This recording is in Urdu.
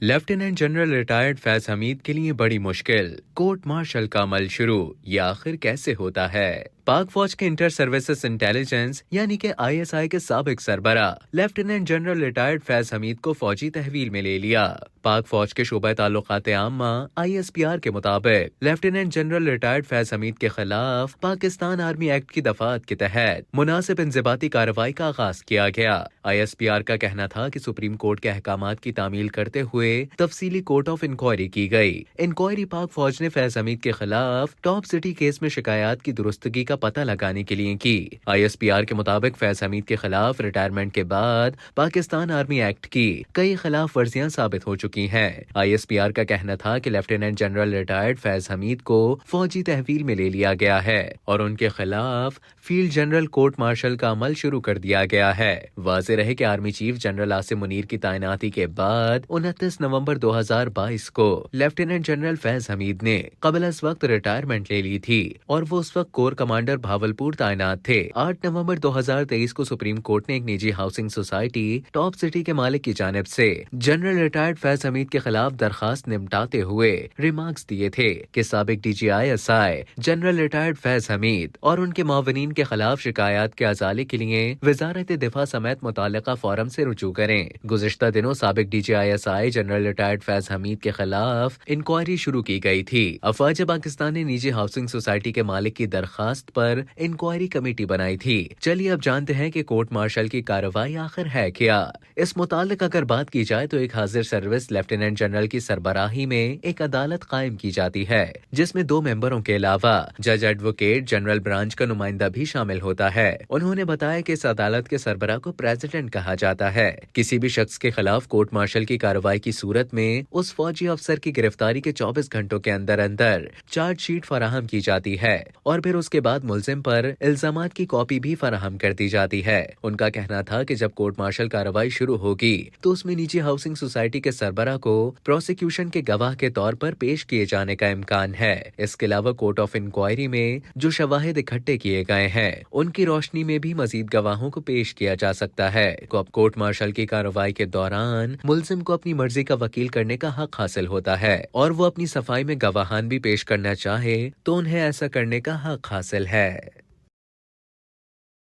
لیفٹیننٹ جنرل ریٹائرڈ فیض حمید کے لیے بڑی مشکل، کورٹ مارشل کا عمل شروع، یہ آخر کیسے ہوتا ہے؟ پاک فوج کے انٹر سروسز انٹیلیجنس یعنی کہ ISI کے سابق سربراہ لیفٹیننٹ جنرل ریٹائرڈ فیض حمید کو فوجی تحویل میں لے لیا۔ پاک فوج کے شعبہ تعلقات عامہ ISPR کے مطابق لیفٹیننٹ جنرل ریٹائرڈ فیض حمید کے خلاف پاکستان آرمی ایکٹ کی دفعات کے تحت مناسب انضباطی کارروائی کا آغاز کیا گیا۔ ISPR کا کہنا تھا کہ سپریم کورٹ کے احکامات کی تعمیل کرتے ہوئے تفصیلی کورٹ آف انکوائری کی گئی۔ انکوائری پاک فوج نے فیض حمید کے خلاف ٹاپ سٹی کیس میں شکایات کی درستگی کا پتہ لگانے کے لیے کی۔ ISPR کے مطابق فیض حمید کے خلاف ریٹائرمنٹ کے بعد پاکستان آرمی ایکٹ کی کئی خلاف ورزیاں ثابت ہو چکی ہیں۔ ISPR کا کہنا تھا کہ لیفٹیننٹ جنرل ریٹائرڈ فیض حمید کو فوجی تحویل میں لے لیا گیا ہے اور ان کے خلاف فیلڈ جنرل کورٹ مارشل کا عمل شروع کر دیا گیا ہے۔ واضح رہے کہ army chief general Asim Munir کی تعیناتی کے بعد 29 نومبر 2022 کو لیفٹیننٹ جنرل فیض حمید نے قبل از وقت ریٹائرمنٹ لے لی تھی اور وہ اس وقت کور کمانڈر بھاولپور تعینات تھے۔ 8 نومبر 2023 کو سپریم کورٹ نے ایک نجی ہاؤسنگ سوسائٹی ٹاپ سٹی کے مالک کی جانب سے جنرل ریٹائرڈ فیض حمید کے خلاف درخواست نمٹاتے ہوئے ریمارکس دیے تھے کہ سابق DG ISI جنرل ریٹائرڈ فیض حمید اور ان کے معاونین کے خلاف شکایات کے ازالے کے لیے وزارت دفاع سمیت متعلقہ فورم سے رجوع کریں۔ گزشتہ دنوں سابق DG ISI جنرل ریٹائرڈ فیض حمید کے خلاف انکوائری شروع کی گئی تھی۔ افواج پاکستان نے نجی ہاؤسنگ سوسائٹی کے مالک کی درخواست پر انکوائری کمیٹی بنائی تھی۔ چلیے اب جانتے ہیں کہ کورٹ مارشل کی کارروائی آخر ہے کیا۔ اس متعلق اگر بات کی جائے تو ایک حاضر سروس لیفٹیننٹ جنرل کی سربراہی میں ایک عدالت قائم کی جاتی ہے جس میں 2 ممبروں کے علاوہ جج ایڈوکیٹ جنرل برانچ کا نمائندہ بھی شامل ہوتا ہے۔ انہوں نے بتایا کہ اس عدالت کے سربراہ کو پریزیڈنٹ کہا جاتا ہے۔ کسی بھی شخص کے خلاف کورٹ مارشل کی کارروائی کی صورت میں اس فوجی افسر کی گرفتاری کے 24 گھنٹوں کے اندر اندر چارج شیٹ فراہم کی جاتی ہے اور پھر اس کے بعد ملزم پر الزامات کی کاپی بھی فراہم کر دی جاتی ہے۔ ان کا کہنا تھا کہ جب کورٹ مارشل کارروائی شروع ہوگی تو اس میں نجی ہاؤسنگ سوسائٹی کے سربراہ کو پروسیکیوشن کے گواہ کے طور پر پیش کیے جانے کا امکان ہے۔ اس کے علاوہ کورٹ آف انکوائری میں جو شواہد اکٹھے کیے گئے ہیں ان کی روشنی میں بھی مزید گواہوں کو پیش کیا جا سکتا ہے۔ کورٹ مارشل کی کارروائی کے دوران ملزم کو اپنی مرضی کا وکیل کرنے کا حق حاصل ہوتا ہے اور وہ اپنی صفائی میں گواہان بھی پیش کرنا چاہے تو انہیں ایسا کرنے کا حق حاصل ہے۔